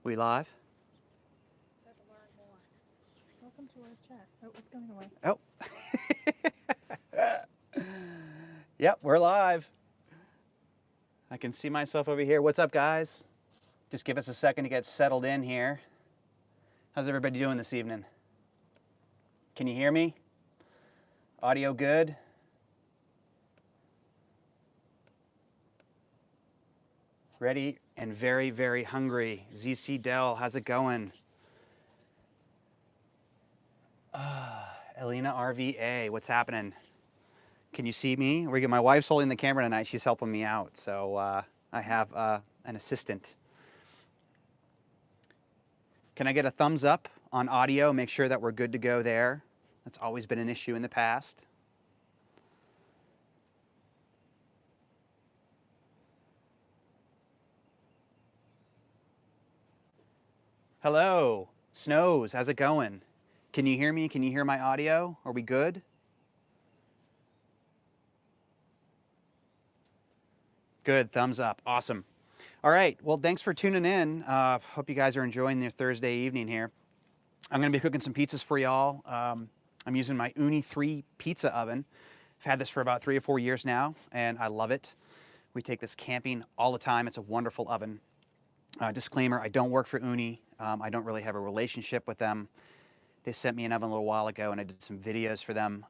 We live? Said to learn more. Welcome to our chat. Oh, it's going away. Oh. Yep, we're live. I can see myself over here. What's up, guys? Just give us a second to get settled in here. How's everybody doing this evening? Can you hear me? Audio good? Ready and very, very hungry. ZC Dell, how's it going? Elena RVA, what's happening? Can you see me? My wife's holding the camera tonight. She's helping me out. So I have an assistant. Can I get a thumbs up on audio? Make sure that we're good to go there. That's always been an issue in the past. Hello, Snows, how's it going? Can you hear me? Can you hear my audio? Are we good? Good, thumbs up, awesome. All right, well, thanks for tuning in. Hope you guys are enjoying your Thursday evening here. I'm gonna be cooking some pizzas for y'all. I'm using my Ooni 3 pizza oven. I've had this for about 3 or 4 years now, and I love it. We take this camping all the time. It's a wonderful oven. Disclaimer, I don't work for Ooni. I don't really have a relationship with them. They sent me an oven a little while ago, and I did some videos for them,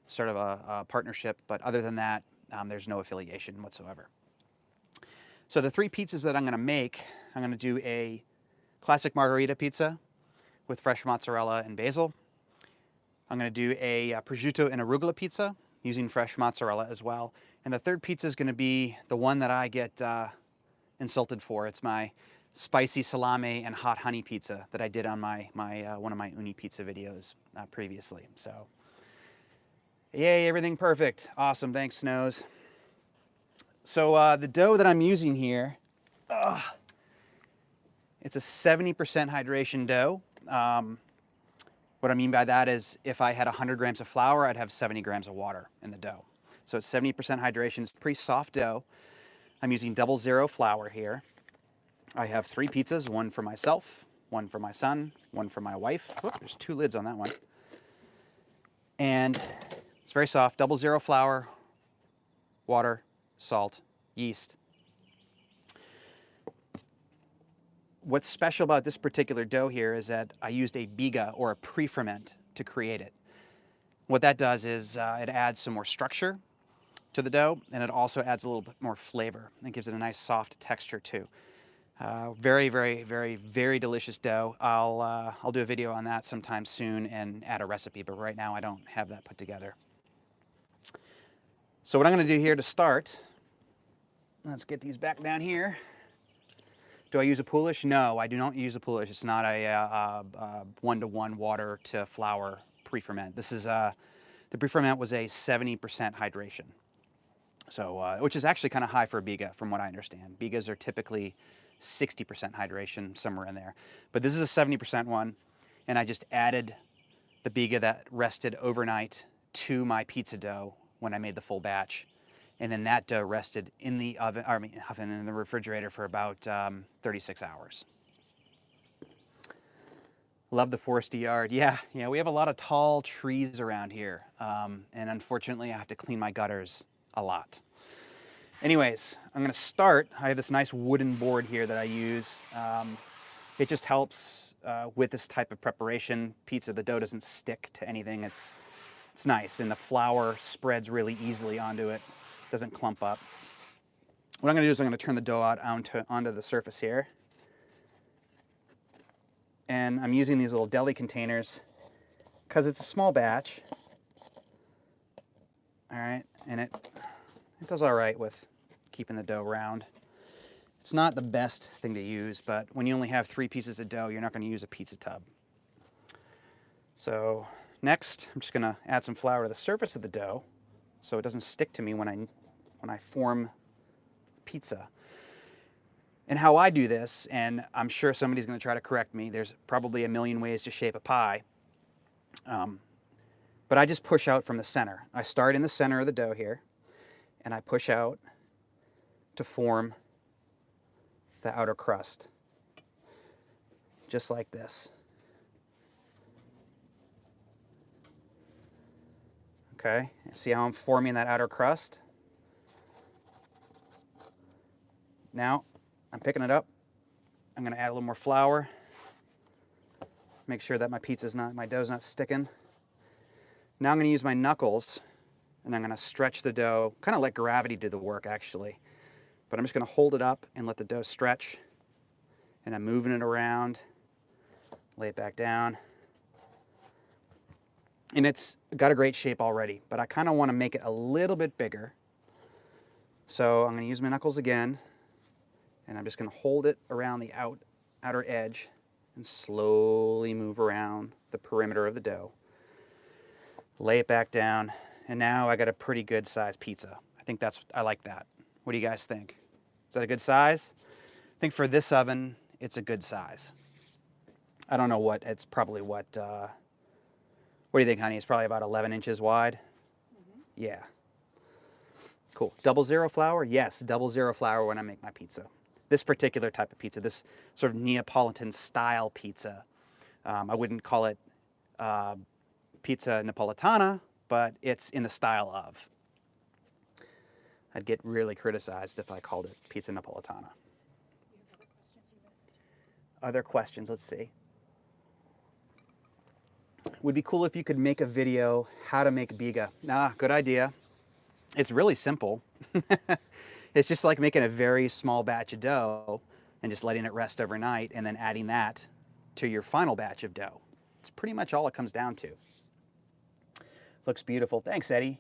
sort of a partnership. But other than that, there's no affiliation whatsoever. So the 3 pizzas that I'm going to make, I'm going to do a classic margarita pizza with fresh mozzarella and basil. I'm going to do a prosciutto and arugula pizza using fresh mozzarella as well. And the third pizza is going to be the one that I get insulted for. It's my spicy salami and hot honey pizza that I did on one of my Ooni pizza videos previously. So, yay, everything perfect. Awesome, thanks, Snows. So the dough that I'm using here, it's a 70% hydration dough. What I mean by that is if I had 100 grams of flour, I'd have 70 grams of water in the dough. So it's 70% hydration. It's pretty soft dough. I'm using 00 flour here. I have 3 pizzas, one for myself, one for my son, one for my wife. Whoop, there's 2 lids on that one. And it's very soft, 00 flour, water, salt, yeast. What's special about this particular dough here is that I used a biga or a pre-ferment to create it. What that does is it adds some more structure to the dough, and it also adds a little bit more flavor. It gives it a nice soft texture too. Very, very, very, very delicious dough. I'll do a video on that sometime soon and add a recipe, but right now I don't have that put together. So what I'm going to do here to start, let's get these back down here. Do I use a poolish? No, I do not use a poolish. It's not a 1-to-1 water to flour pre-ferment. This is the pre-ferment was a 70% hydration. So, which is actually kind of high for a biga, from what I understand. Bigas are typically 60% hydration, somewhere in there. But this is a 70% one, and I just added the biga that rested overnight to my pizza dough when I made the full batch. And then that dough rested in the oven, in the refrigerator for about 36 hours. Love the foresty yard. Yeah, we have a lot of tall trees around here. And unfortunately, I have to clean my gutters a lot. Anyways, I'm gonna start. I have this nice wooden board here that I use. It just helps with this type of preparation. Pizza, the dough doesn't stick to anything. It's nice, and the flour spreads really easily onto it. Doesn't clump up. What I'm gonna do is I'm gonna turn the dough out onto the surface here. And I'm using these little deli containers because it's a small batch. All right, and it does all right with keeping the dough round. It's not the best thing to use, but when you only have 3 pieces of dough, you're not going to use a pizza tub. So next, I'm just going to add some flour to the surface of the dough so it doesn't stick to me when I form pizza. And how I do this, and I'm sure somebody's going to try to correct me, there's probably a million ways to shape a pie. But I just push out from the center. I start in the center of the dough here, and I push out to form the outer crust. just like this. Okay, see how I'm forming that outer crust? Now, I'm picking it up. I'm gonna add a little more flour. Make sure that my dough's not sticking. Now I'm gonna use my knuckles and I'm gonna stretch the dough, kind of let gravity do the work actually. But I'm just gonna hold it up and let the dough stretch. And I'm moving it around, lay it back down. And it's got a great shape already, but I kind of want to make it a little bit bigger. So I'm going to use my knuckles again, and I'm just going to hold it around the outer edge and slowly move around the perimeter of the dough. Lay it back down, and now I got a pretty good sized pizza. I like that. What do you guys think? Is that a good size? I think for this oven, it's a good size. I don't know what, it's probably what do you think, honey? It's probably about 11 inches wide? Mm-hmm. Yeah. Cool. 00 flour? Yes, 00 flour when I make my pizza. This particular type of pizza, this sort of Neapolitan style pizza, I wouldn't call it pizza Napolitana, but it's in the style of. I'd get really criticized if I called it pizza Napolitana. Other questions, let's see. Would be cool if you could make a video how to make biga. Good idea. It's really simple. It's just like making a very small batch of dough and just letting it rest overnight and then adding that to your final batch of dough. It's pretty much all it comes down to. Looks beautiful. Thanks, Eddie.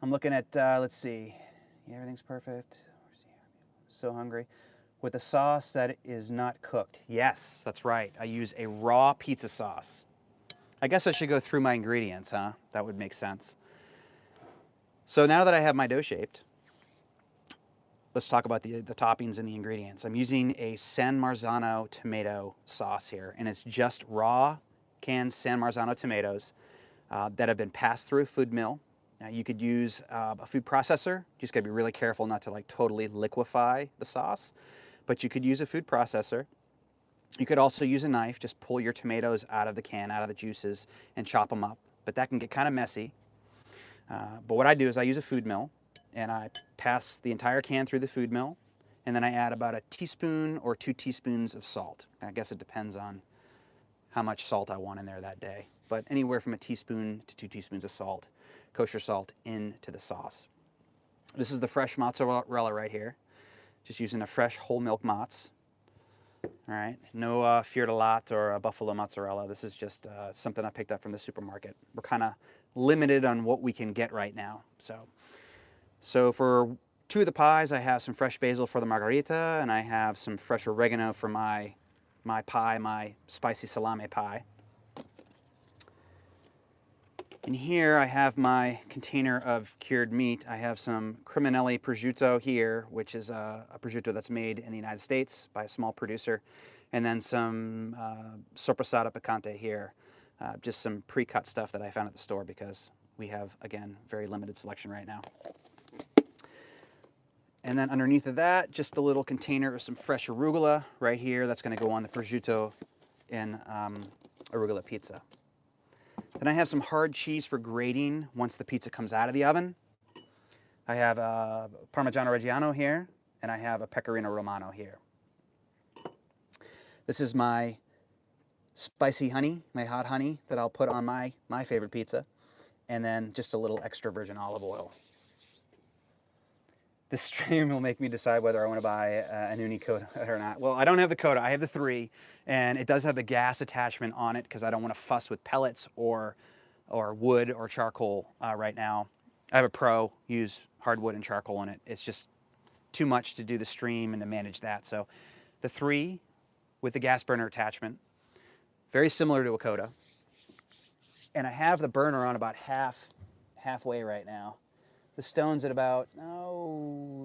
I'm looking at, let's see. Yeah, everything's perfect. So hungry. With a sauce that is not cooked. Yes, that's right. I use a raw pizza sauce. I guess I should go through my ingredients, huh? That would make sense. So now that I have my dough shaped, let's talk about the toppings and the ingredients. I'm using a San Marzano tomato sauce here, and it's just raw canned San Marzano tomatoes that have been passed through a food mill. Now you could use a food processor. You just gotta be really careful not to like totally liquefy the sauce, but you could use a food processor. You could also use a knife, just pull your tomatoes out of the can, out of the juices, and chop them up. But that can get kind of messy. But what I do is I use a food mill, and I pass the entire can through the food mill, and then I add about a teaspoon or 2 teaspoons of salt. I guess it depends on how much salt I want in there that day. But anywhere from a teaspoon to 2 teaspoons of salt, kosher salt, into the sauce. This is the fresh mozzarella right here. Just using a fresh whole milk mozz. All right, no Fior di Latte or buffalo mozzarella. This is just something I picked up from the supermarket. We're kind of limited on what we can get right now. So for 2 of the pies, I have some fresh basil for the Margarita, and I have some fresh oregano for my pie, my spicy salami pie. In here, I have my container of cured meat. I have some Criminelli prosciutto here, which is a prosciutto that's made in the United States by a small producer. And then some soppressata picante here. Just some pre-cut stuff that I found at the store because we have, again, very limited selection right now. And then underneath of that, just a little container of some fresh arugula right here. That's going to go on the prosciutto and arugula pizza. Then I have some hard cheese for grating once the pizza comes out of the oven. I have a Parmigiano Reggiano here, and I have a Pecorino Romano here. This is my spicy honey, my hot honey that I'll put on my favorite pizza, and then just a little extra virgin olive oil. This stream will make me decide whether I want to buy an Ooni Coda or not. Well, I don't have the Coda, I have the 3, and it does have the gas attachment on it because I don't want to fuss with pellets or wood or charcoal right now. I have a Pro, use hardwood and charcoal in it. It's just too much to do the stream and to manage that. So the 3 with the gas burner attachment, very similar to a Coda. And I have the burner on about halfway right now. The stone's at about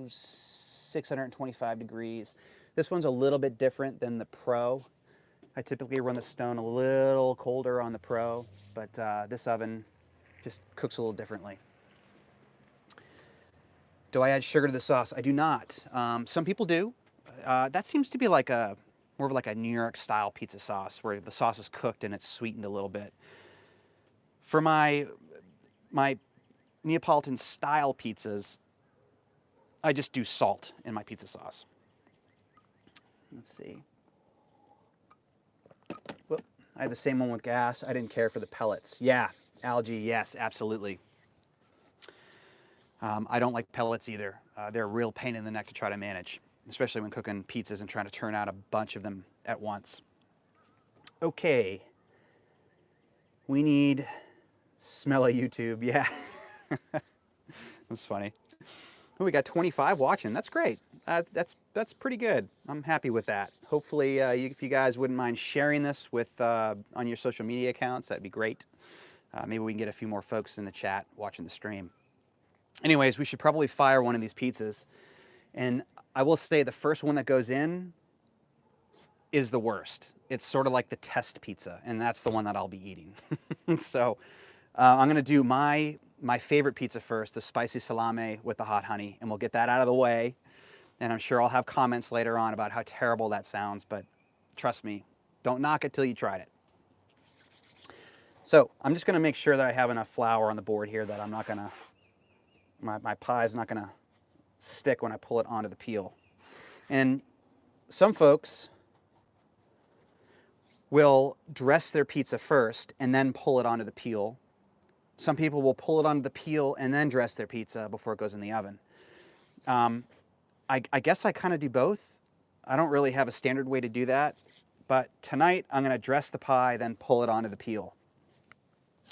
625 degrees. This one's a little bit different than the Pro. I typically run the stone a little colder on the Pro, but this oven just cooks a little differently. Do I add sugar to the sauce? I do not. Some people do. That seems to be like a more of like a New York style pizza sauce where the sauce is cooked and it's sweetened a little bit. For my Neapolitan style pizzas, I just do salt in my pizza sauce. Let's see. Whoop. I had the same one with gas. I didn't care for the pellets. Yeah, algae, yes, absolutely. I don't like pellets either. They're a real pain in the neck to try to manage, especially when cooking pizzas and trying to turn out a bunch of them at once. Okay. We need smell of YouTube. Yeah. That's funny. Oh, we got 25 watching. That's great. That's pretty good. I'm happy with that. Hopefully, if you guys wouldn't mind sharing this with on your social media accounts, that'd be great. Maybe we can get a few more folks in the chat watching the stream. Anyways, we should probably fire one of these pizzas. And I will say the first one that goes in is the worst. It's sort of like the test pizza, and that's the one that I'll be eating. So I'm going to do my favorite pizza first, the spicy salame with the hot honey, and we'll get that out of the way. And I'm sure I'll have comments later on about how terrible that sounds, but trust me, don't knock it till you tried it. So I'm just going to make sure that I have enough flour on the board here that I'm not going to, my pie's not going to stick when I pull it onto the peel. And some folks will dress their pizza first and then pull it onto the peel. Some people will pull it onto the peel and then dress their pizza before it goes in the oven. I guess I kind of do both. I don't really have a standard way to do that, but tonight I'm going to dress the pie, then pull it onto the peel.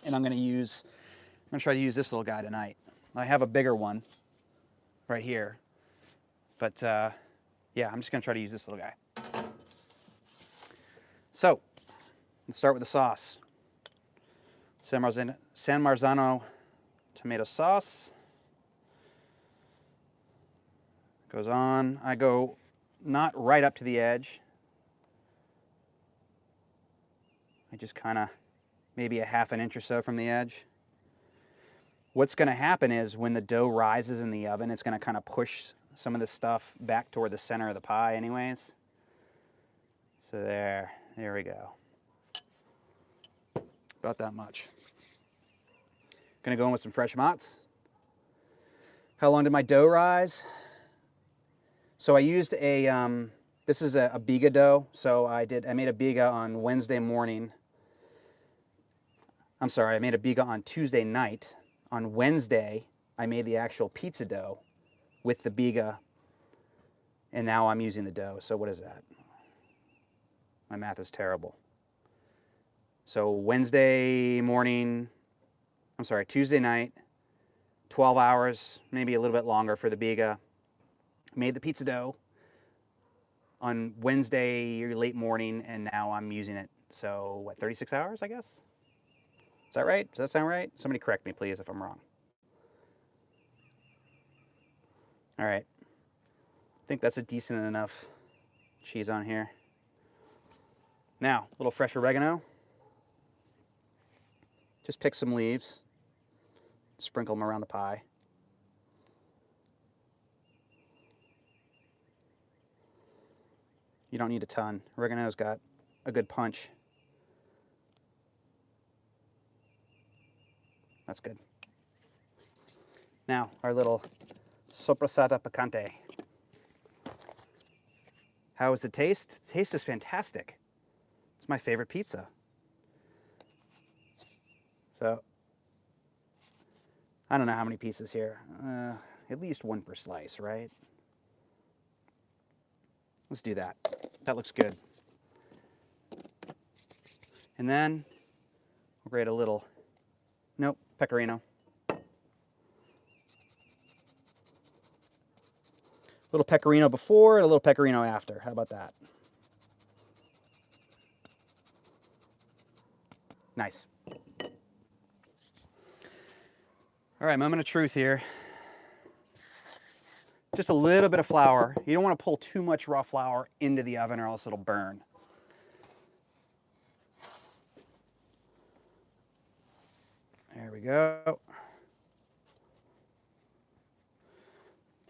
And I'm going to try to use this little guy tonight. I have a bigger one right here, but yeah, I'm just going to try to use this little guy. So let's start with the sauce. San Marzano tomato sauce goes on. I go not right up to the edge. I just kind of maybe a half an inch or so from the edge. What's going to happen is when the dough rises in the oven, it's going to kind of push some of this stuff back toward the center of the pie anyways. So there we go. About that much. Gonna go in with some fresh mozz. How long did my dough rise? So I used a, this is a biga dough. So I made a biga on Wednesday morning. I'm sorry, I made a biga on Tuesday night. On Wednesday, I made the actual pizza dough with the biga, and now I'm using the dough. So what is that? My math is terrible. So Wednesday morning, I'm sorry, Tuesday night, 12 hours, maybe a little bit longer for the biga. Made the pizza dough on Wednesday late morning, and now I'm using it. So what, 36 hours, I guess? Is that right? Does that sound right? Somebody correct me, please, if I'm wrong. All right. I think that's a decent enough cheese on here. Now, a little fresh oregano. Just pick some leaves, sprinkle them around the pie. You don't need a ton. Oregano's got a good punch. That's good. Now, our little sopressata picante. How is the taste? The taste is fantastic. It's my favorite pizza. So, I don't know how many pieces here. At least one per slice, right? Let's do that. That looks good. And then we'll grate a little, nope, pecorino. A little pecorino before and a little pecorino after. How about that? Nice. All right, moment of truth here. Just a little bit of flour. You don't want to pull too much raw flour into the oven or else it'll burn. There we go.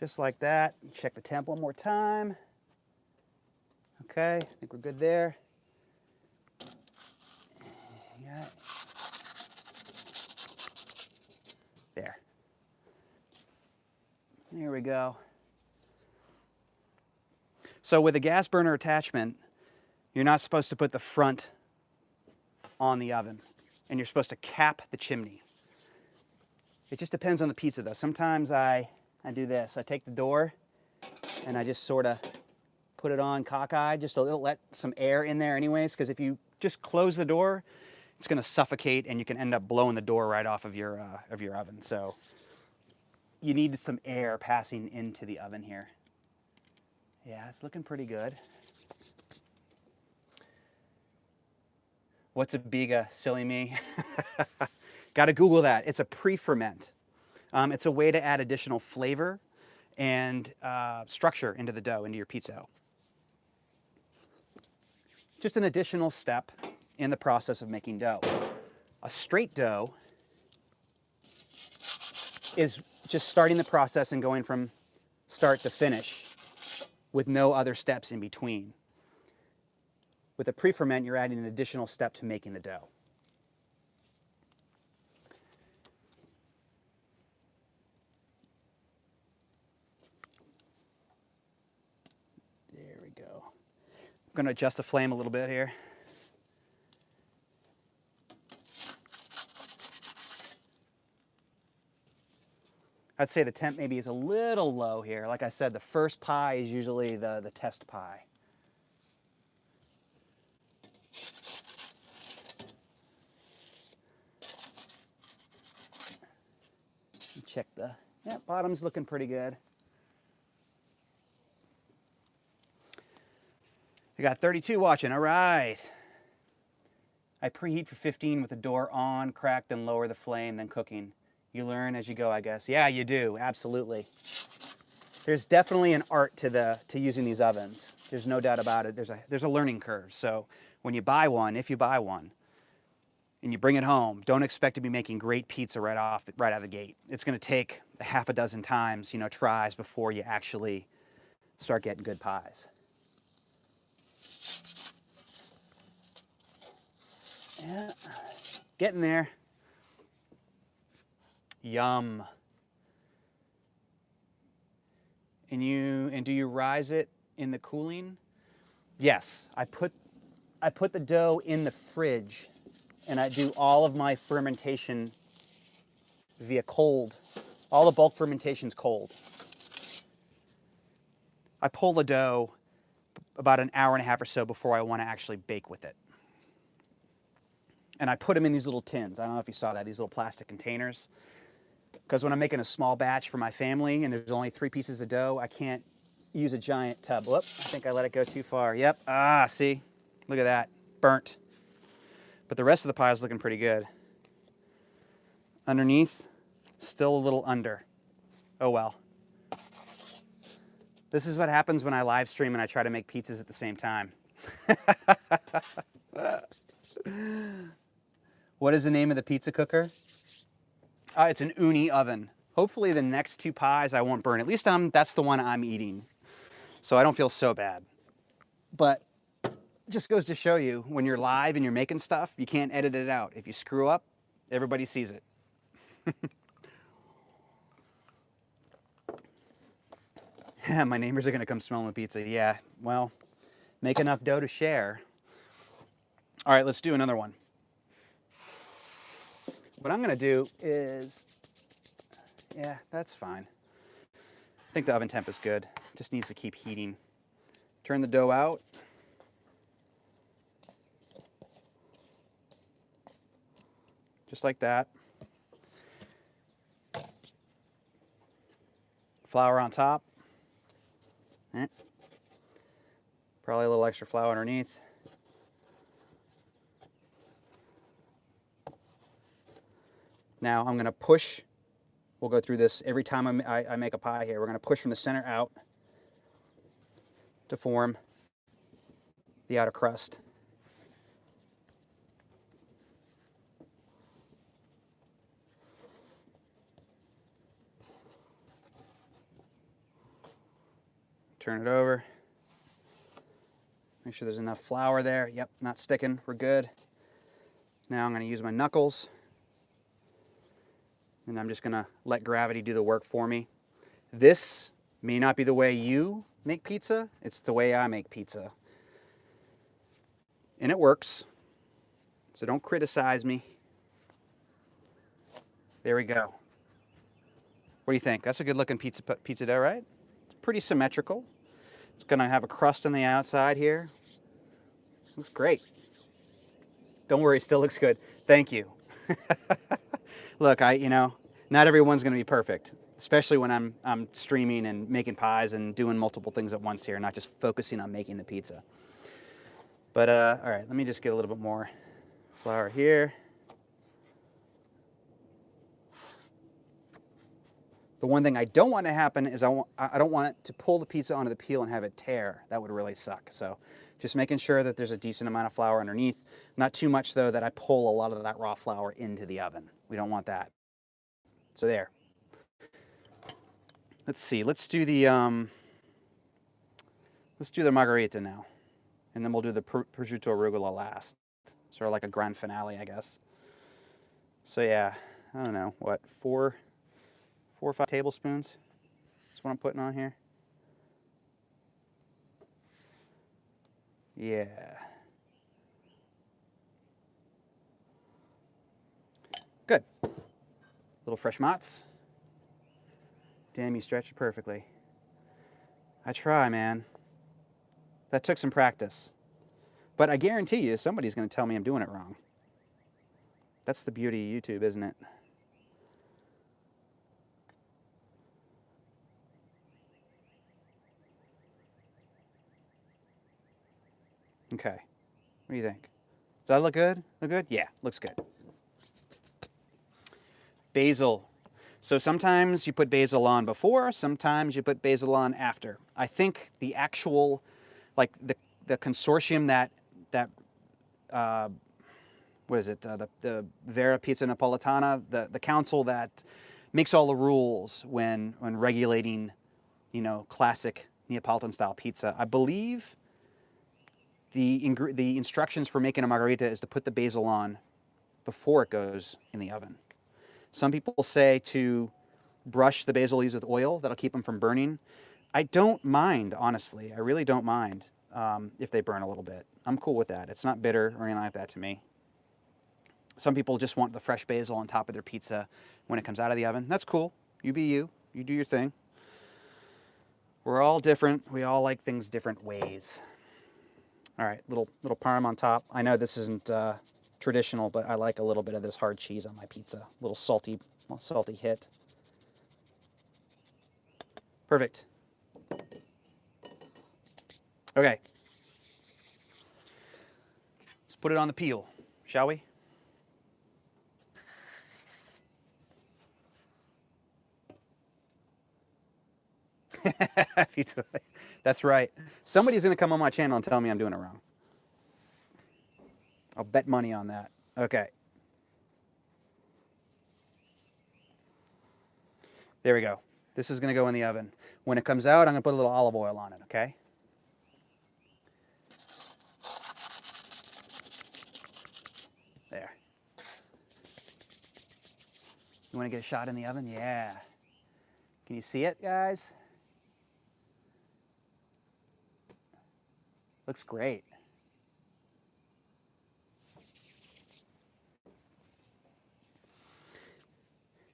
Just like that. Check the temp one more time. Okay, I think we're good there. Yeah. There. There we go. So with a gas burner attachment, you're not supposed to put the front on the oven, and you're supposed to cap the chimney. It just depends on the pizza though. Sometimes I do this. I take the door and I just sort of put it on cockeyed, just to let some air in there anyways, because if you just close the door, it's going to suffocate and you can end up blowing the door right off of your oven. So you need some air passing into the oven here. Yeah, it's looking pretty good. What's a biga? Silly me. Got to Google that. It's a pre-ferment. It's a way to add additional flavor and structure into the dough, into your pizza. Just an additional step in the process of making dough. A straight dough is just starting the process and going from start to finish with no other steps in between. With a pre-ferment, you're adding an additional step to making the dough. There we go. I'm going to adjust the flame a little bit here. I'd say the temp maybe is a little low here. Like I said, the first pie is usually the test pie. Check the, yeah, bottom's looking pretty good. I got 32 watching, all right. I preheat for 15 with the door on, crack, then lower the flame, then cooking. You learn as you go, I guess. Yeah, you do, absolutely. There's definitely an art to using these ovens. There's no doubt about it. There's a learning curve. So when you buy one, if you buy one, and you bring it home, don't expect to be making great pizza right out of the gate. It's going to take a half a dozen times, tries before you actually start getting good pies. Yeah, getting there. Yum. And do you rise it in the cooling? Yes, I put the dough in the fridge, and I do all of my fermentation via cold. All the bulk fermentation's cold. I pull the dough about an hour and a half or so before I want to actually bake with it. And I put them in these little tins. I don't know if you saw that, these little plastic containers. Because when I'm making a small batch for my family and there's only 3 pieces of dough, I can't use a giant tub. Whoop, I think I let it go too far. Yep, see? Look at that, burnt. But the rest of the pie is looking pretty good. Underneath, still a little under. Oh well. This is what happens when I live stream and I try to make pizzas at the same time. What is the name of the pizza cooker? It's an Ooni oven. Hopefully the next 2 pies I won't burn. At least that's the one I'm eating. So I don't feel so bad. But it just goes to show you, when you're live and you're making stuff, you can't edit it out. If you screw up, everybody sees it. Yeah, my neighbors are going to come smelling the pizza. Yeah, well, make enough dough to share. All right, let's do another one. What I'm going to do is, yeah, that's fine. I think the oven temp is good. Just needs to keep heating. Turn the dough out. Just like that. Flour on top. Probably a little extra flour underneath. Now I'm going to push. We'll go through this every time I make a pie here. We're going to push from the center out to form the outer crust. Turn it over. Make sure there's enough flour there. Yep, not sticking. We're good. Now I'm going to use my knuckles. And I'm just going to let gravity do the work for me. This may not be the way you make pizza. It's the way I make pizza. And it works. So don't criticize me. There we go. What do you think? That's a good looking pizza dough, right? It's pretty symmetrical. It's going to have a crust on the outside here. Looks great. Don't worry, it still looks good. Thank you. Look, not everyone's going to be perfect, especially when I'm streaming and making pies and doing multiple things at once here, not just focusing on making the pizza. But all right, let me just get a little bit more flour here. The one thing I don't want to happen is I don't want it to pull the pizza onto the peel and have it tear. That would really suck. So just making sure that there's a decent amount of flour underneath. Not too much, though, that I pull a lot of that raw flour into the oven. We don't want that. So there. Let's see. Let's do the Margarita now. And then we'll do the prosciutto arugula last. Sort of like a grand finale, I guess. So yeah, I don't know, what, 4 or 5 tablespoons? That's what I'm putting on here. Yeah. Good. Little fresh mozz. Damn, you stretched it perfectly. I try, man. That took some practice. But I guarantee you, somebody's going to tell me I'm doing it wrong. That's the beauty of YouTube, isn't it? Okay. What do you think? Does that look good? Look good? Yeah, looks good. Basil. So sometimes you put basil on before, sometimes you put basil on after. I think the actual, like the consortium that what is it? The Vera Pizza Napolitana, the council that makes all the rules when regulating, classic Neapolitan style pizza. I believe the instructions for making a margarita is to put the basil on before it goes in the oven. Some people say to brush the basil leaves with oil. That'll keep them from burning. I don't mind, honestly. I really don't mind if they burn a little bit. I'm cool with that. It's not bitter or anything like that to me. Some people just want the fresh basil on top of their pizza when it comes out of the oven. That's cool. You be you. You do your thing. We're all different. We all like things different ways. All right, little parm on top. I know this isn't traditional, but I like a little bit of this hard cheese on my pizza. A little salty hit. Perfect. Okay. Let's put it on the peel, shall we? Pizza. That's right. Somebody's going to come on my channel and tell me I'm doing it wrong. I'll bet money on that. Okay. There we go. This is going to go in the oven. When it comes out, I'm going to put a little olive oil on it, okay? There. You want to get a shot in the oven? Yeah. Can you see it, guys? Looks great.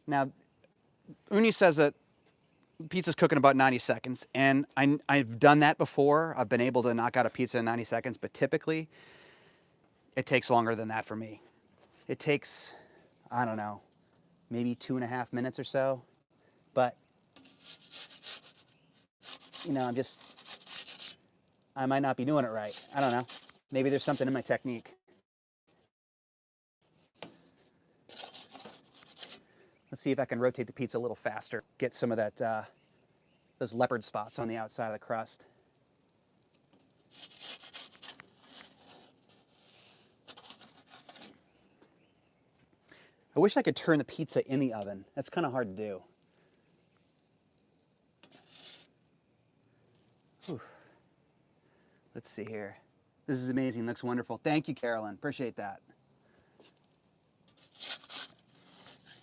Now, Ooni says that pizza's cooking about 90 seconds, and I've done that before. I've been able to knock out a pizza in 90 seconds, but typically it takes longer than that for me. It takes, I don't know, maybe 2.5 minutes or so, but I might not be doing it right. I don't know. Maybe there's something in my technique. Let's see if I can rotate the pizza a little faster. Get some of that, those leopard spots on the outside of the crust. I wish I could turn the pizza in the oven. That's kind of hard to do. Whew. Let's see here. This is amazing. Looks wonderful. Thank you, Carolyn. Appreciate that.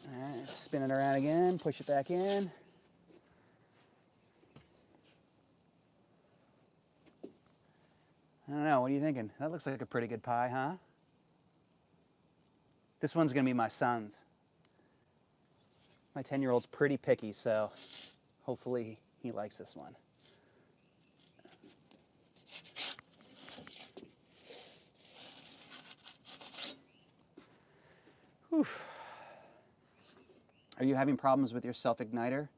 All right, spin it around again. Push it back in. I don't know. What are you thinking? That looks like a pretty good pie, huh? This one's going to be my son's. My 10-year-old's pretty picky, so hopefully he likes this one. Whew. Are you having problems with your self-igniter?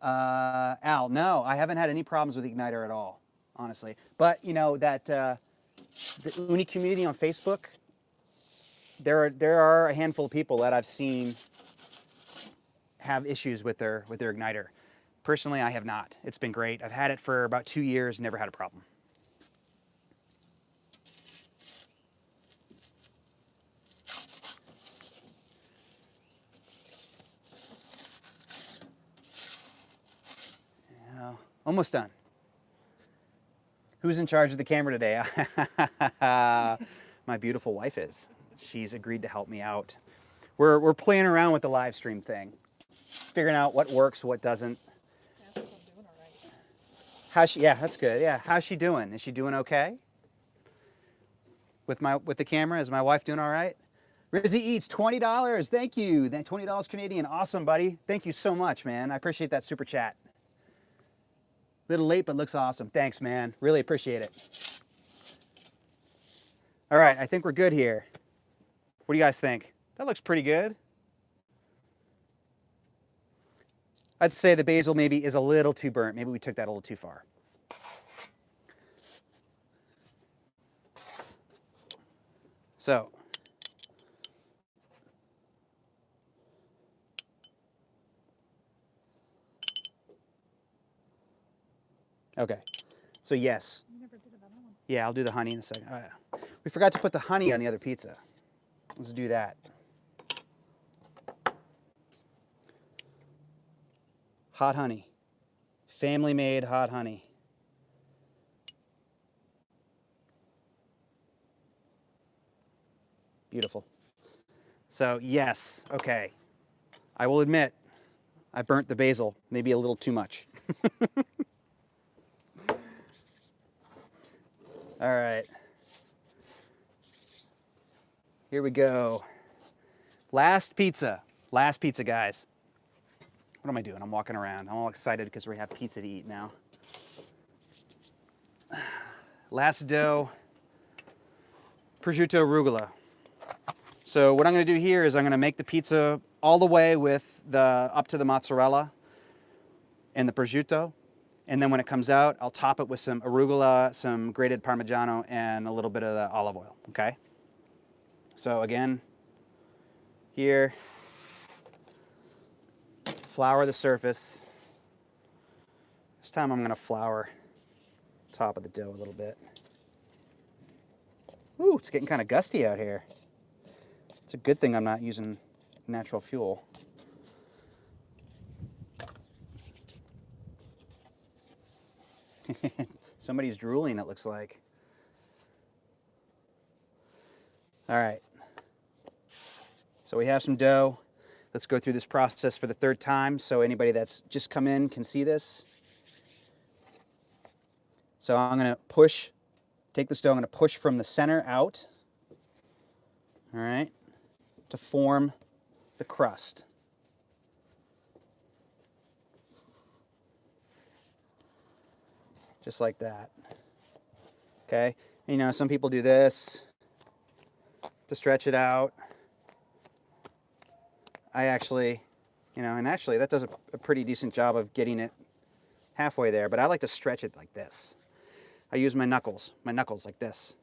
Al, no, I haven't had any problems with the igniter at all, honestly. But, you know, that the Ooni community on Facebook, there are a handful of people that I've seen have issues with their igniter. Personally, I have not. It's been great. I've had it for about 2 years, never had a problem. Yeah, almost done. Who's in charge of the camera today? My beautiful wife is. She's agreed to help me out. We're playing around with the live stream thing, figuring out what works, what doesn't. Yeah, I'm doing all right. How's she? Yeah, that's good. Yeah, how's she doing? Is she doing okay? With the camera, is my wife doing all right? Rizzy Eats, $20. Thank you. $20 Canadian. Awesome, buddy. Thank you so much, man. I appreciate that super chat. Little late, but looks awesome. Thanks, man. Really appreciate it. All right, I think we're good here. What do you guys think? That looks pretty good. I'd say the basil maybe is a little too burnt. Maybe we took that a little too far. So, okay. So yes. You never did it on that one. Yeah, I'll do the honey in a second. We forgot to put the honey on the other pizza. Let's do that. Hot honey. Family-made hot honey. Beautiful. So yes, okay. I will admit, I burnt the basil, maybe a little too much. All right. Here we go. Last pizza, guys. What am I doing? I'm walking around. I'm all excited because we have pizza to eat now. Last dough, prosciutto arugula. So what I'm going to do here is I'm going to make the pizza all the way with up to the mozzarella and the prosciutto. And then when it comes out, I'll top it with some arugula, some grated Parmigiano, and a little bit of the olive oil, okay? So again, here, flour the surface. This time I'm going to flour the top of the dough a little bit. Ooh, it's getting kind of gusty out here. It's a good thing I'm not using natural fuel. Somebody's drooling, it looks like. All right. So we have some dough. Let's go through this process for the third time so anybody that's just come in can see this. So I'm going to take this dough, I'm going to push from the center out, all right, to form the crust. Just like that. Okay, you know, some people do this to stretch it out. I actually, you know, and actually that does a pretty decent job of getting it halfway there, but I like to stretch it like this. I use my knuckles like this.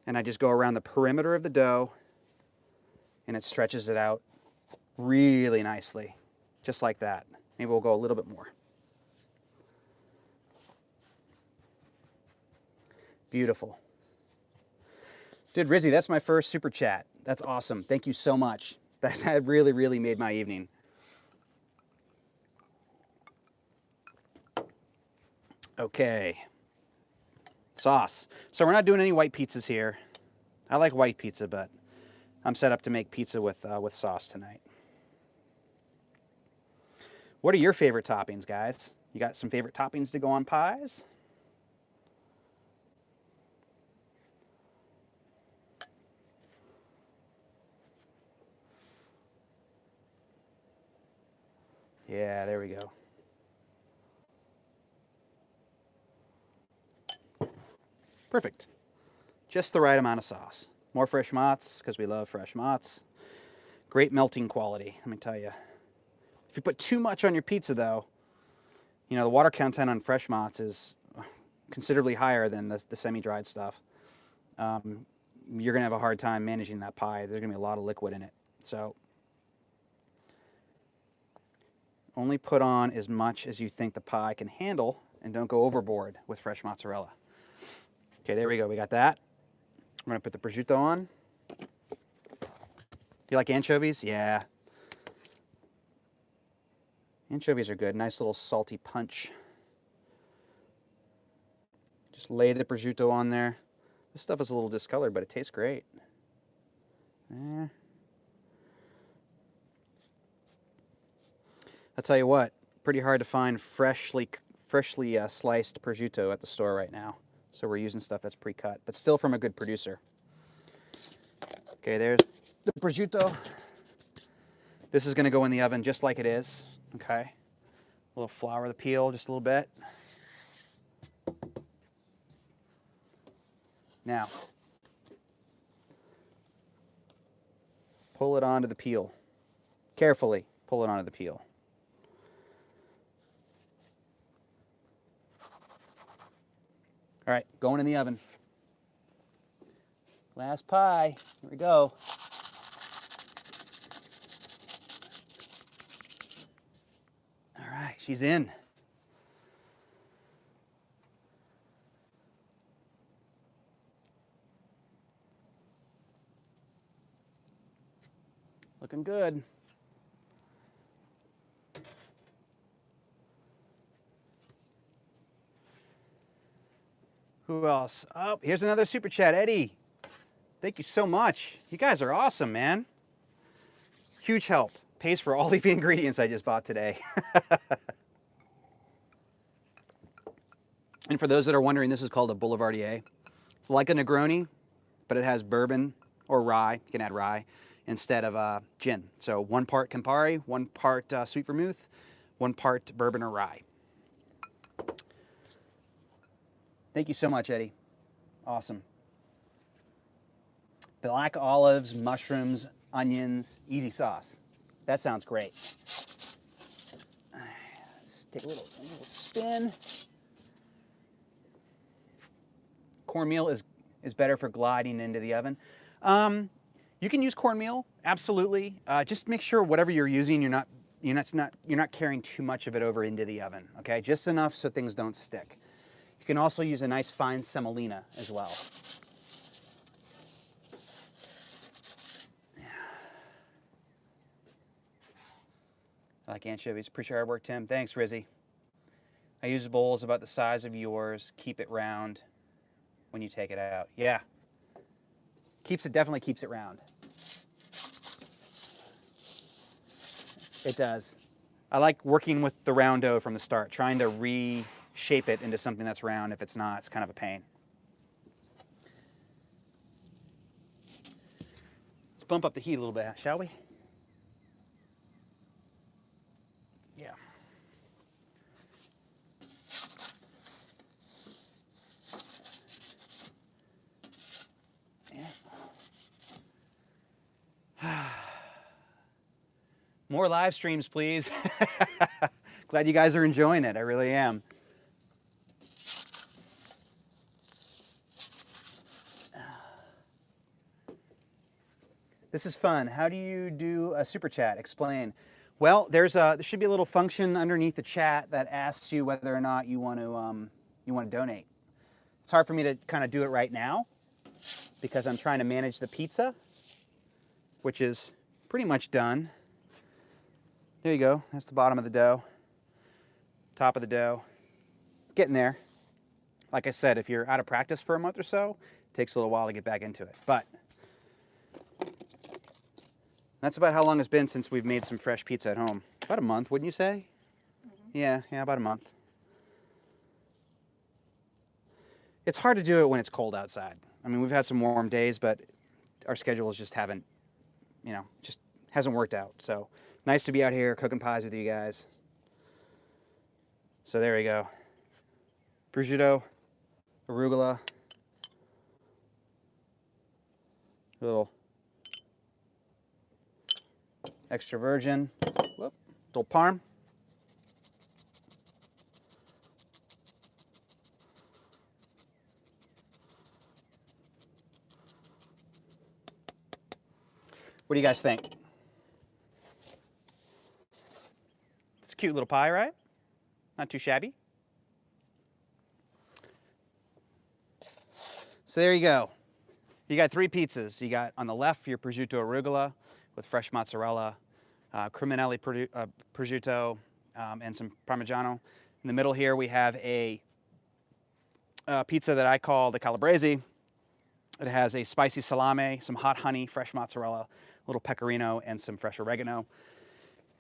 And I just go around the perimeter of the dough and it stretches it out really nicely, just like that. Maybe we'll go a little bit more. Beautiful. Dude, Rizzy, that's my first super chat. That's awesome. Thank you so much. That really, really made my evening. Okay. sauce. So we're not doing any white pizzas here. I like white pizza, but I'm set up to make pizza with sauce tonight. What are your favorite toppings, guys? You got some favorite toppings to go on pies? Yeah, there we go. Perfect. Just the right amount of sauce. More fresh mozz, because we love fresh mozz. Great melting quality, let me tell you. If you put too much on your pizza, though, you know, the water content on fresh mozz is considerably higher than the semi-dried stuff. You're going to have a hard time managing that pie. There's going to be a lot of liquid in it. So only put on as much as you think the pie can handle, and don't go overboard with fresh mozzarella. Okay, there we go. We got that. I'm going to put the prosciutto on. You like anchovies? Yeah. Anchovies are good. Nice little salty punch. Just lay the prosciutto on there. This stuff is a little discolored, but it tastes great. There. I'll tell you what, pretty hard to find freshly sliced prosciutto at the store right now. So we're using stuff that's pre-cut, but still from a good producer. Okay, there's the prosciutto. This is going to go in the oven just like it is. Okay, a little flour the peel, just a little bit. Now, pull it onto the peel. Carefully pull it onto the peel. All right, going in the oven. Last pie. Here we go. All right, she's in. Looking good. Who else? Oh, here's another super chat, Eddie. Thank you so much. You guys are awesome, man. Huge help. Pays for all the ingredients I just bought today. And for those that are wondering, this is called a Boulevardier. It's like a Negroni, but it has bourbon or rye. You can add rye instead of gin. So 1 part Campari, 1 part sweet vermouth, 1 part bourbon or rye. Thank you so much, Eddie. Awesome. Black olives, mushrooms, onions, easy sauce. That sounds great. Let's take a little spin. Cornmeal is better for gliding into the oven. You can use cornmeal, absolutely. Just make sure whatever you're using, you're not carrying too much of it over into the oven. Okay, just enough so things don't stick. You can also use a nice fine semolina as well. I like anchovies. Appreciate our work, Tim. Thanks, Rizzy. I use bowls about the size of yours. Keep it round when you take it out. Yeah. Definitely keeps it round. It does. I like working with the round dough from the start, trying to reshape it into something that's round. If it's not, it's kind of a pain. Let's bump up the heat a little bit, shall we? Yeah. More live streams, please. Glad you guys are enjoying it. I really am. This is fun. How do you do a super chat? Explain. Well, there should be a little function underneath the chat that asks you whether or not you want to donate. It's hard for me to kind of do it right now because I'm trying to manage the pizza, which is pretty much done. There you go. That's the bottom of the dough. Top of the dough. It's getting there. Like I said, if you're out of practice for a month or so, it takes a little while to get back into it. But that's about how long it's been since we've made some fresh pizza at home. About a month, wouldn't you say? Yeah, about a month. It's hard to do it when it's cold outside. I mean, we've had some warm days, but our schedules just haven't, just hasn't worked out. So nice to be out here cooking pies with you guys. So there we go. Prosciutto, arugula, a little extra virgin, little parm. What do you guys think? It's a cute little pie, right? Not too shabby. So there you go. You got 3 pizzas. You got on the left your prosciutto arugula with fresh mozzarella, Crumminelli prosciutto, and some Parmigiano. In the middle here we have a pizza that I call the Calabrese. It has a spicy salame, some hot honey, fresh mozzarella, a little pecorino, and some fresh oregano.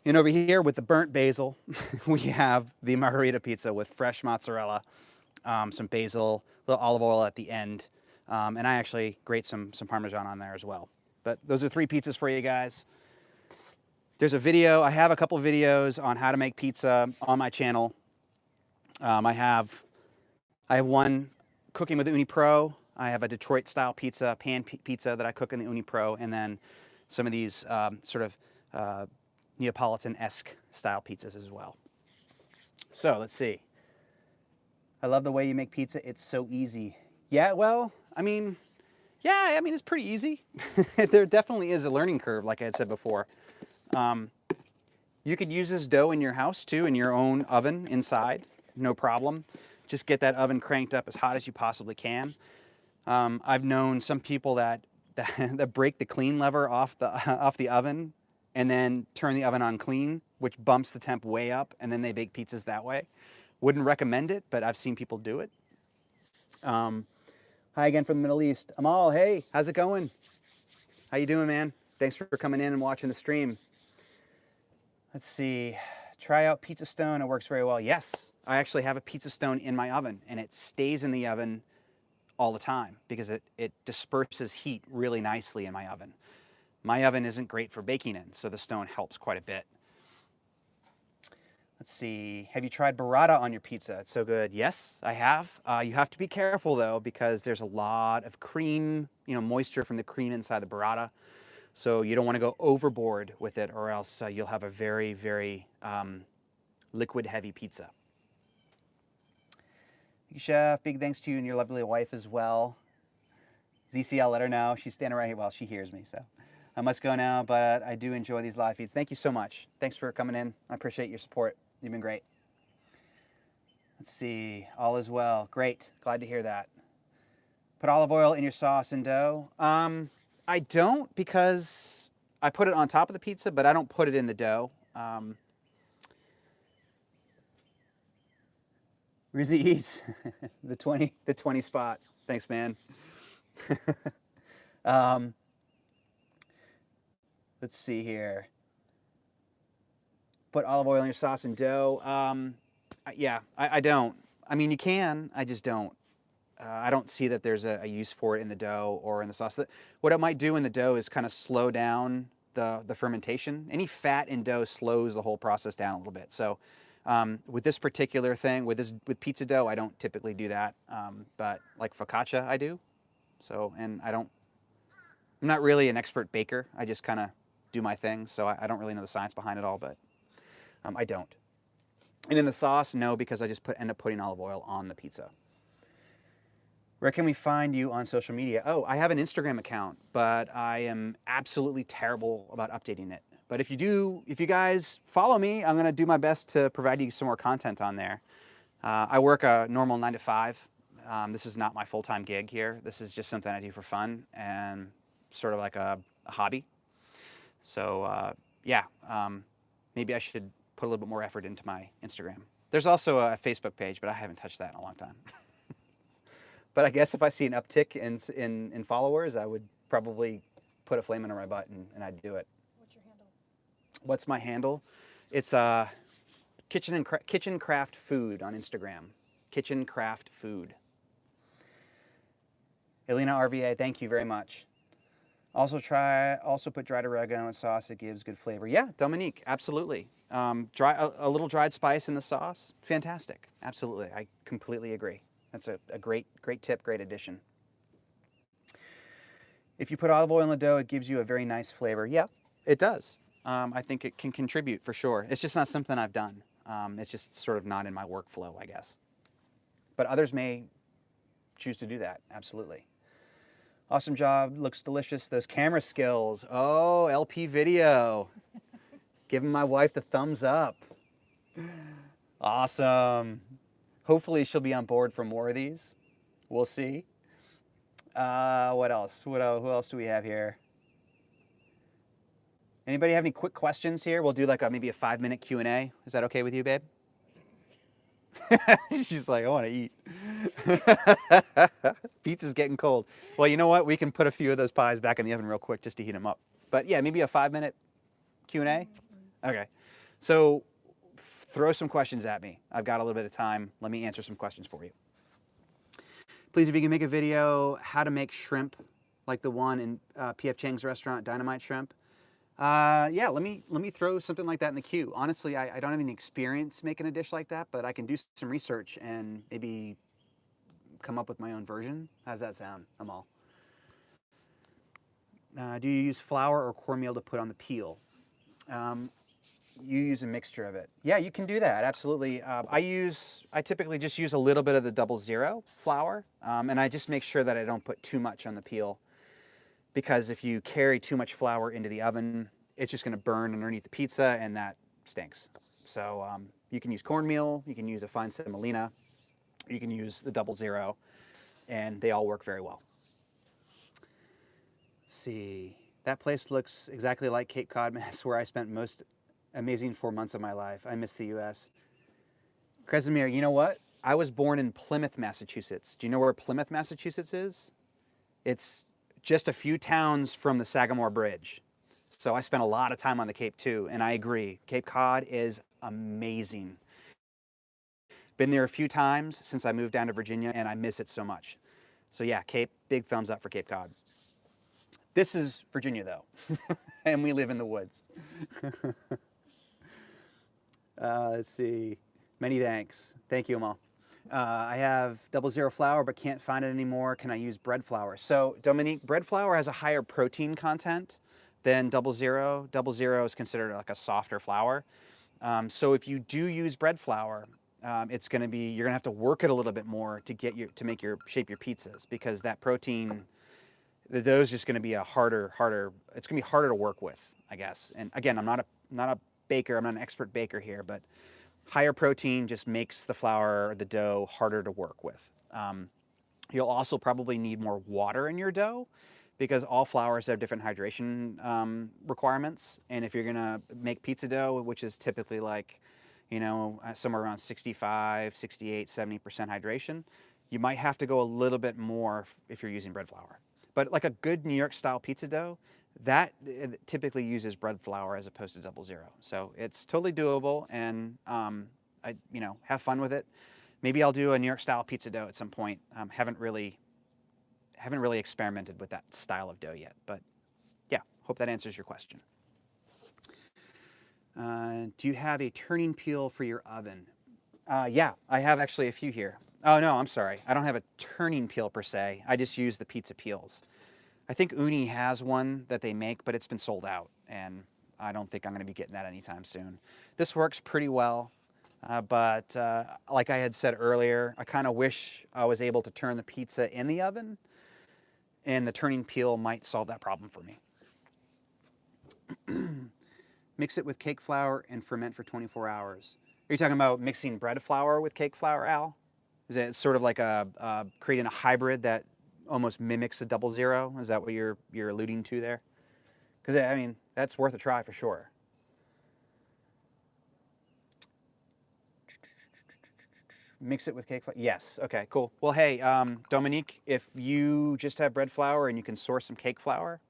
And over here with the burnt basil, we have the Margarita pizza with fresh mozzarella, some basil, a little olive oil at the end, and I actually grate some Parmesan on there as well. But those are 3 pizzas for you guys. There's a video, I have a couple videos on how to make pizza on my channel. I have one cooking with the Ooni Pro. I have a Detroit style pizza, pan pizza that I cook in the Ooni Pro, and then some of these sort of Neapolitan-esque style pizzas as well. So let's see. I love the way you make pizza. It's so easy. Yeah, well, it's pretty easy. There definitely is a learning curve, like I had said before. You could use this dough in your house too, in your own oven inside, no problem. Just get that oven cranked up as hot as you possibly can. I've known some people that break the clean lever off the oven and then turn the oven on clean, which bumps the temp way up, and then they bake pizzas that way. Wouldn't recommend it, but I've seen people do it. Hi again from the Middle East. Amal, hey, how's it going? How you doing, man? Thanks for coming in and watching the stream. Let's see. Try out Pizza Stone. It works very well. Yes, I actually have a Pizza Stone in my oven, and it stays in the oven all the time because it disperses heat really nicely in my oven. My oven isn't great for baking in, so the stone helps quite a bit. Let's see. Have you tried burrata on your pizza? It's so good. Yes, I have. You have to be careful though because there's a lot of cream, moisture from the cream inside the burrata. So you don't want to go overboard with it, or else you'll have a very, very liquid-heavy pizza. Chef, big thanks to you and your lovely wife as well. ZCL, let her know. She's standing right here. Well, she hears me, so I must go now, but I do enjoy these live feeds. Thank you so much. Thanks for coming in. I appreciate your support. You've been great. Let's see. All is well. Great. Glad to hear that. Put olive oil in your sauce and dough. I don't, because I put it on top of the pizza, but I don't put it in the dough. Rizzy eats the 20 spot. Thanks, man. Let's see here. Put olive oil in your sauce and dough. Yeah, I don't. I mean, you can. I just don't. I don't see that there's a use for it in the dough or in the sauce. What it might do in the dough is kind of slow down the fermentation. Any fat in dough slows the whole process down a little bit. So with this particular thing, with pizza dough, I don't typically do that. But like focaccia, I do. So, and I'm not really an expert baker. I just kind of do my thing. So I don't really know the science behind it all, but I don't. And in the sauce, no, because I just end up putting olive oil on the pizza. Where can we find you on social media? Oh, I have an Instagram account, but I am absolutely terrible about updating it. But if you guys follow me, I'm going to do my best to provide you some more content on there. I work a normal 9 to 5. This is not my full-time gig here. This is just something I do for fun and sort of like a hobby. So yeah, maybe I should put a little bit more effort into my Instagram. There's also a Facebook page, but I haven't touched that in a long time. But I guess if I see an uptick in followers, I would probably put a flame under my butt and I'd do it. What's your handle? What's my handle? It's Kitchen Craft Food on Instagram. Kitchen Craft Food. Elena RVA, thank you very much. Also put dried oregano in sauce. It gives good flavor. Yeah, Dominique, absolutely. A little dried spice in the sauce, fantastic. Absolutely, I completely agree. That's a great tip, great addition. If you put olive oil in the dough, it gives you a very nice flavor. Yeah, it does. I think it can contribute for sure. It's just not something I've done. It's just sort of not in my workflow, I guess. But others may choose to do that, absolutely. Awesome job, looks delicious. Those camera skills. Oh, LP video. Giving my wife the thumbs up. Awesome. Hopefully she'll be on board for more of these. We'll see. What else? Who else do we have here? Anybody have any quick questions here? We'll do like maybe a 5-minute Q&A. Is that okay with you, babe? She's like, I want to eat. Pizza's getting cold. Well, you know what? We can put a few of those pies back in the oven real quick just to heat them up. But yeah, maybe a 5-minute Q&A. Okay. So throw some questions at me. I've got a little bit of time. Let me answer some questions for you. Please, if you can make a video, how to make shrimp like the one in P.F. Chang's restaurant, Dynamite Shrimp. Yeah, let me throw something like that in the queue. Honestly, I don't have any experience making a dish like that, but I can do some research and maybe come up with my own version. How's that sound, Amal? Do you use flour or cornmeal to put on the peel? You use a mixture of it. Yeah, you can do that, absolutely. I typically just use a little bit of the 00 flour, and I just make sure that I don't put too much on the peel, because if you carry too much flour into the oven, it's just gonna burn underneath the pizza, and that stinks. So you can use cornmeal, you can use a fine semolina, you can use the 00, and they all work very well. Let's see. That place looks exactly like Cape Cod, Mass, where I spent most amazing 4 months of my life. I miss the U.S. Kresimir, you know what? I was born in Plymouth, Massachusetts. Do you know where Plymouth, Massachusetts is? It's just a few towns from the Sagamore Bridge. So I spent a lot of time on the Cape too, and I agree. Cape Cod is amazing. Been there a few times since I moved down to Virginia, and I miss it so much. So yeah, Cape, big thumbs up for Cape Cod. This is Virginia though, and we live in the woods. Let's see. Many thanks. Thank you, Amal. I have 00 flour, but can't find it anymore. Can I use bread flour? So, Dominique, bread flour has a higher protein content than 00. 00 is considered like a softer flour. So, if you do use bread flour, it's going to be, you're going to have to work it a little bit more to get shape your pizzas, because that protein, the dough is just going to be it's going to be harder to work with, I guess. And again, I'm not a baker, I'm not an expert baker here, but higher protein just makes the flour, the dough, harder to work with. You'll also probably need more water in your dough, because all flours have different hydration requirements. And if you're gonna make pizza dough, which is typically like, somewhere around 65, 68, 70% hydration, you might have to go a little bit more if you're using bread flour. But like a good New York style pizza dough, that typically uses bread flour as opposed to 00. So it's totally doable, and have fun with it. Maybe I'll do a New York style pizza dough at some point. Haven't really experimented with that style of dough yet, but yeah, hope that answers your question. Do you have a turning peel for your oven? Yeah, I have actually a few here. Oh no, I'm sorry. I don't have a turning peel per se. I just use the pizza peels. I think Ooni has one that they make, but it's been sold out, and I don't think I'm going to be getting that anytime soon. This works pretty well, but like I had said earlier, I kind of wish I was able to turn the pizza in the oven, and the turning peel might solve that problem for me. Mix it with cake flour and ferment for 24 hours. Are you talking about mixing bread flour with cake flour, Al? Is it sort of like creating a hybrid that almost mimics a 00? Is that what you're alluding to there? Because I mean, that's worth a try for sure. Mix it with cake flour? Yes. Okay, cool. Well, hey, Dominique, if you just have bread flour and you can source some cake flour,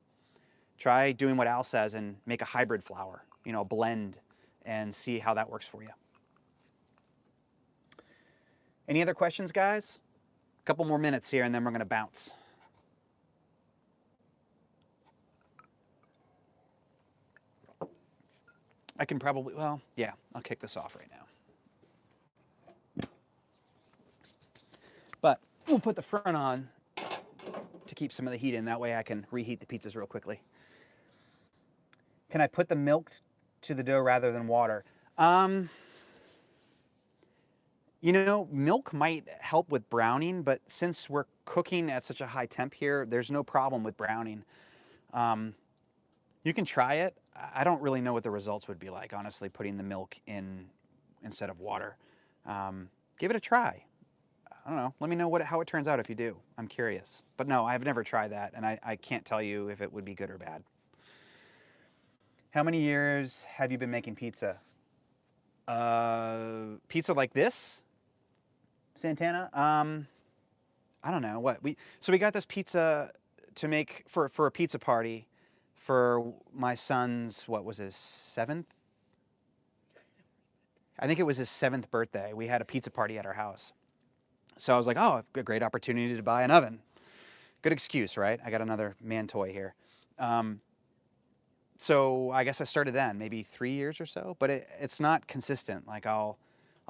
try doing what Al says and make a hybrid flour, you know, a blend, and see how that works for you. Any other questions, guys? A couple more minutes here and then we're going to bounce. I can probably, well, yeah, I'll kick this off right now. But we'll put the front on to keep some of the heat in. That way I can reheat the pizzas real quickly. Can I put the milk to the dough rather than water? You know, milk might help with browning, but since we're cooking at such a high temp here, there's no problem with browning. You can try it. I don't really know what the results would be like, honestly, putting the milk in instead of water. Give it a try. I don't know. Let me know how it turns out if you do. I'm curious. But no, I've never tried that, and I can't tell you if it would be good or bad. How many years have you been making pizza? Pizza like this, Santana? I don't know. So we got this pizza to make for a pizza party for my son's, what was his 7th? I think it was his 7th birthday. We had a pizza party at our house. So I was like, oh, a great opportunity to buy an oven. Good excuse, right? I got another man toy here. So I guess I started then, maybe 3 years or so, but it's not consistent. Like I'll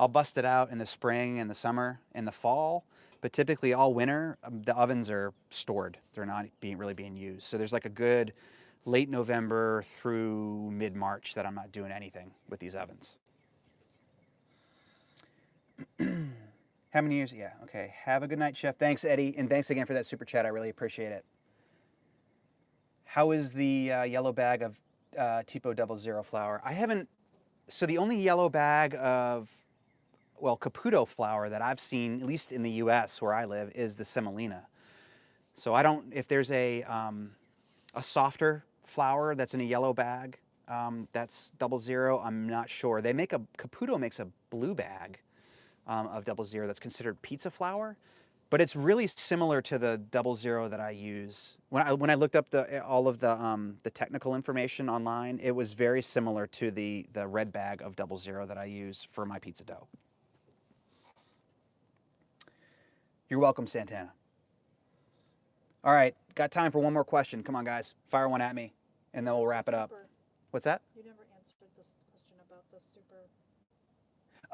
bust it out in the spring and the summer and the fall, but typically all winter, the ovens are stored. They're not really being used. So there's like a good late November through mid-March that I'm not doing anything with these ovens. How many years? Yeah, okay. Have a good night, Chef. Thanks, Eddie, and thanks again for that super chat. I really appreciate it. How is the yellow bag of Tipo 00 flour? I haven't, so the only yellow bag of, well, Caputo flour that I've seen, at least in the US where I live, is the semolina. So I don't, if there's a softer flour that's in a yellow bag, that's 00, I'm not sure. Caputo makes a blue bag of 00 that's considered pizza flour, but it's really similar to the 00 that I use. When I looked up all of the technical information online, it was very similar to the red bag of 00 that I use for my pizza dough. You're welcome, Santana. All right, got time for one more question. Come on, guys, fire one at me, and then we'll wrap it up. What's that? You never answered this question about the super.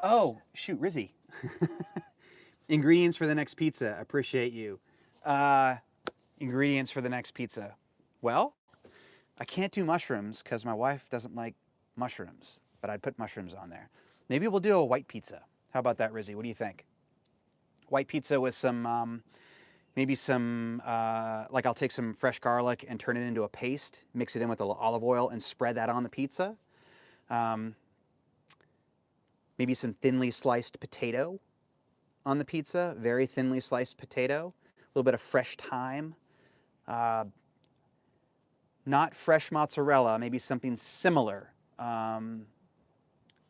Oh, shoot, Rizzy. Ingredients for the next pizza. Appreciate you. Ingredients for the next pizza. Well, I can't do mushrooms because my wife doesn't like mushrooms, but I'd put mushrooms on there. Maybe we'll do a white pizza. How about that, Rizzy? What do you think? White pizza with some, maybe some, like I'll take some fresh garlic and turn it into a paste, mix it in with a little olive oil and spread that on the pizza. Maybe some thinly sliced potato on the pizza, very thinly sliced potato, a little bit of fresh thyme, not fresh mozzarella, maybe something similar. That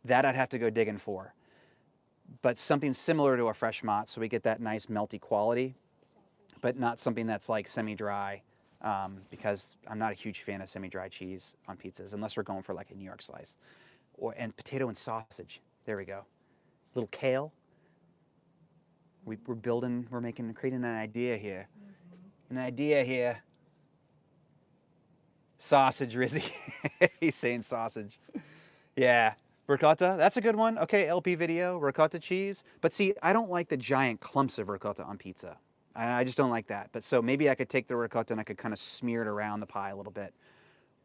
I'd have to go digging for, but something similar to a fresh mozz, so we get that nice melty quality, but not something that's like semi-dry, because I'm not a huge fan of semi-dry cheese on pizzas, unless we're going for like a New York slice, and potato and sausage. There we go. Little kale. We're creating an idea here. An idea here. Sausage, Rizzy. He's saying sausage. Yeah. Ricotta, that's a good one. Okay, LP video, ricotta cheese. But see, I don't like the giant clumps of ricotta on pizza. I just don't like that. But so maybe I could take the ricotta and I could kind of smear it around the pie a little bit.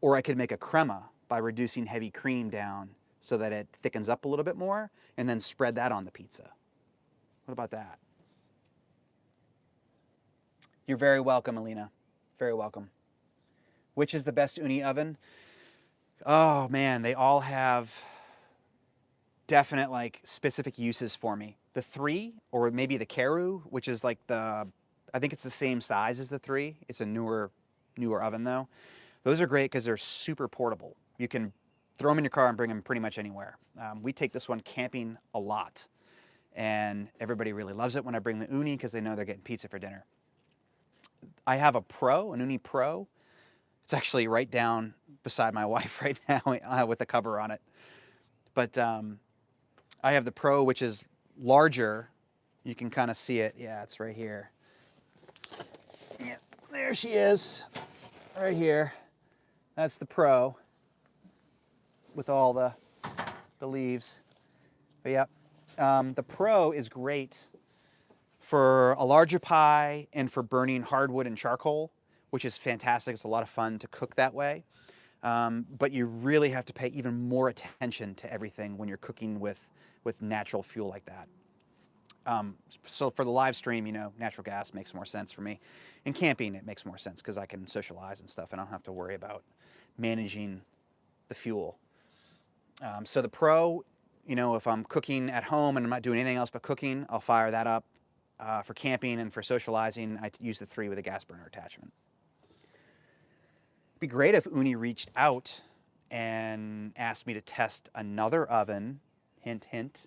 Or I could make a crema by reducing heavy cream down so that it thickens up a little bit more and then spread that on the pizza. What about that? You're very welcome, Alina. Very welcome. Which is the best Ooni oven? Oh man, they all have definite like specific uses for me. The 3, or maybe the Karu, which is like I think it's the same size as the 3. It's a newer oven though. Those are great because they're super portable. You can throw them in your car and bring them pretty much anywhere. We take this one camping a lot. and everybody really loves it when I bring the Ooni because they know they're getting pizza for dinner. I have an Ooni Pro. It's actually right down beside my wife right now with the cover on it. But I have the Pro, which is larger. You can kind of see it. Yeah, it's right here. Yeah, there she is, right here. That's the Pro with all the leaves. But yep, the Pro is great for a larger pie and for burning hardwood and charcoal, which is fantastic. It's a lot of fun to cook that way. But you really have to pay even more attention to everything when you're cooking with natural fuel like that. So for the live stream, you know, natural gas makes more sense for me. In camping, it makes more sense because I can socialize and stuff and I don't have to worry about managing the fuel. So the Pro, you know, if I'm cooking at home and I'm not doing anything else but cooking, I'll fire that up. For camping and for socializing, I use the 3 with a gas burner attachment. It'd be great if Ooni reached out and asked me to test another oven. Hint, hint.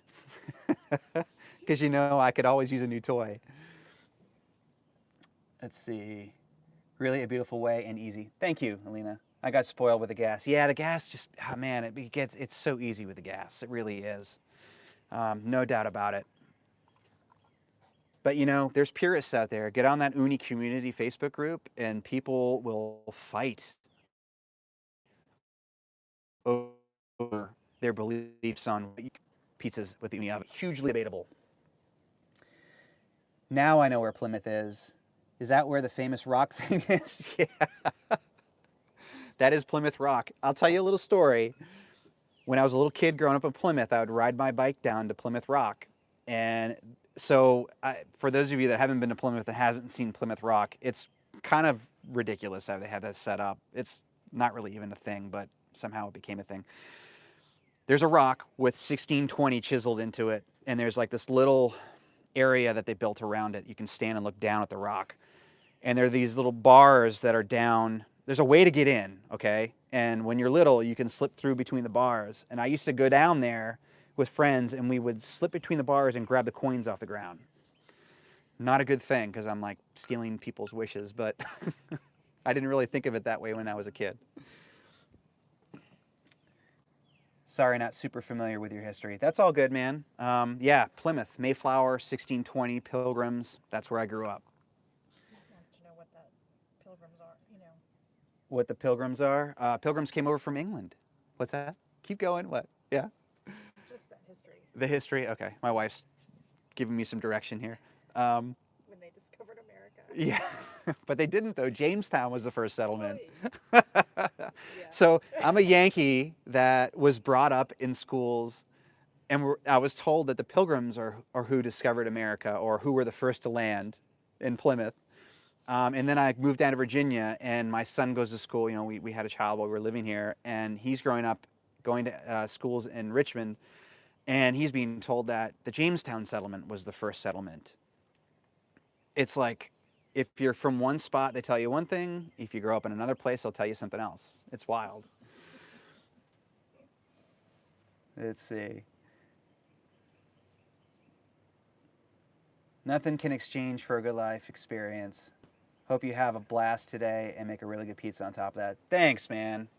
Because you know I could always use a new toy. Let's see. Really a beautiful way and easy. Thank you, Alina. I got spoiled with the gas. Yeah, the gas just, oh man, it's so easy with the gas. It really is. No doubt about it. But you know, there's purists out there. Get on that Ooni community Facebook group and people will fight over their beliefs on pizzas with the Ooni oven. Hugely debatable. Now I know where Plymouth is. Is that where the famous rock thing is? Yeah. That is Plymouth Rock. I'll tell you a little story. When I was a little kid growing up in Plymouth, I would ride my bike down to Plymouth Rock. And so for those of you that haven't been to Plymouth and haven't seen Plymouth Rock, it's kind of ridiculous how they have that set up. It's not really even a thing, but somehow it became a thing. There's a rock with 1620 chiseled into it, and there's like this little area that they built around it. You can stand and look down at the rock. And there are these little bars that are down. There's a way to get in, okay? And when you're little, you can slip through between the bars. And I used to go down there with friends, and we would slip between the bars and grab the coins off the ground. Not a good thing, because I'm like stealing people's wishes, but I didn't really think of it that way when I was a kid. Sorry, not super familiar with your history. That's all good, man. Yeah, Plymouth, Mayflower, 1620, Pilgrims. That's where I grew up. Wants to know what that pilgrims are, you know. What the Pilgrims are? Pilgrims came over from England. What's that? Keep going. What? Yeah? Just that history. The history? Okay. My wife's giving me some direction here. When they discovered America. Yeah. But they didn't, though. Jamestown was the first settlement. Yeah. So I'm a Yankee that was brought up in schools, and I was told that the Pilgrims are who discovered America, or who were the first to land in Plymouth. And then I moved down to Virginia, and my son goes to school. You know, we had a child while we were living here, and he's growing up going to schools in Richmond, and he's being told that the Jamestown settlement was the first settlement. It's like, if you're from one spot, they tell you one thing. If you grow up in another place, they'll tell you something else. It's wild. Let's see. Nothing can exchange for a good life experience. Hope you have a blast today and make a really good pizza on top of that. Thanks, man.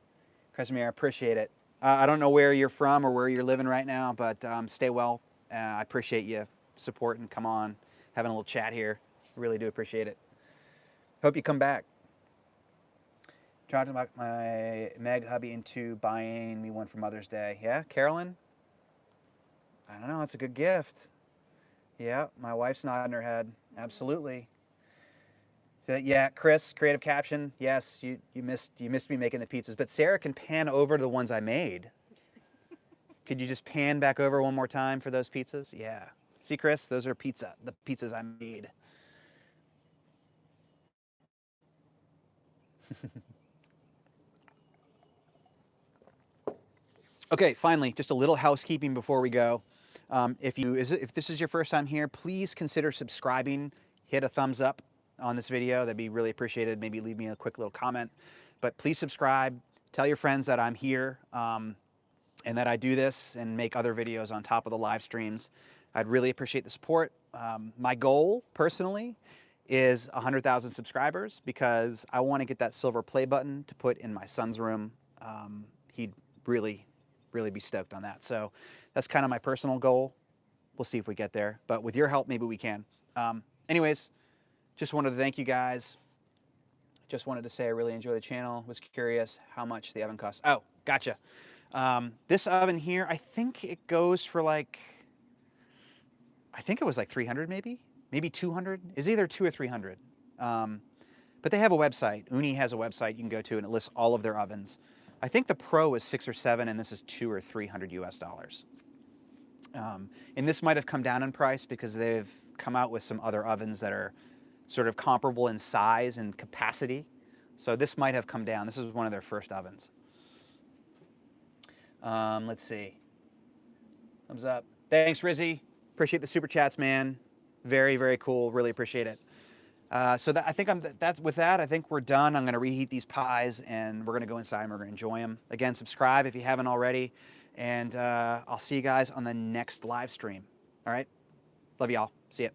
Casimir, I appreciate it. I don't know where you're from or where you're living right now, but stay well. I appreciate you supporting. Come on, having a little chat here. Really do appreciate it. Hope you come back. Trying to talk my Meg hubby into buying me one for Mother's Day. Yeah, Carolyn? I don't know, it's a good gift. Yeah, my wife's nodding her head. Absolutely. Yeah, Chris, creative caption. Yes, you missed me making the pizzas, but Sarah can pan over to the ones I made. Could you just pan back over one more time for those pizzas? Yeah. See, Chris, those are the pizzas I made. Okay, finally, just a little housekeeping before we go. If this is your first time here, please consider subscribing. Hit a thumbs up on this video. That'd be really appreciated. Maybe leave me a quick little comment. But please subscribe. Tell your friends that I'm here and that I do this and make other videos on top of the live streams. I'd really appreciate the support. My goal, personally, is 100,000 subscribers because I want to get that silver play button to put in my son's room. He'd really, really be stoked on that. So that's kind of my personal goal. We'll see if we get there. But with your help, maybe we can. Anyways, just wanted to thank you guys. Just wanted to say I really enjoy the channel. Was curious how much the oven costs. Oh, gotcha. This oven here, I think it goes for like, I think it was like 300 maybe 200. It's either 200 or 300. But they have a website. Ooni has a website you can go to, and it lists all of their ovens. I think the Pro is 6 or 7, and this is 200 or 300 US dollars. And this might have come down in price because they've come out with some other ovens that are sort of comparable in size and capacity. So this might have come down. This is one of their first ovens. Let's see. Thumbs up. Thanks, Rizzy. Appreciate the super chats, man. Very, very cool. Really appreciate it. So I think with that, I think we're done. I'm going to reheat these pies, and we're going to go inside and we're going to enjoy them. Again, subscribe if you haven't already, and I'll see you guys on the next live stream. All right? Love y'all. See ya.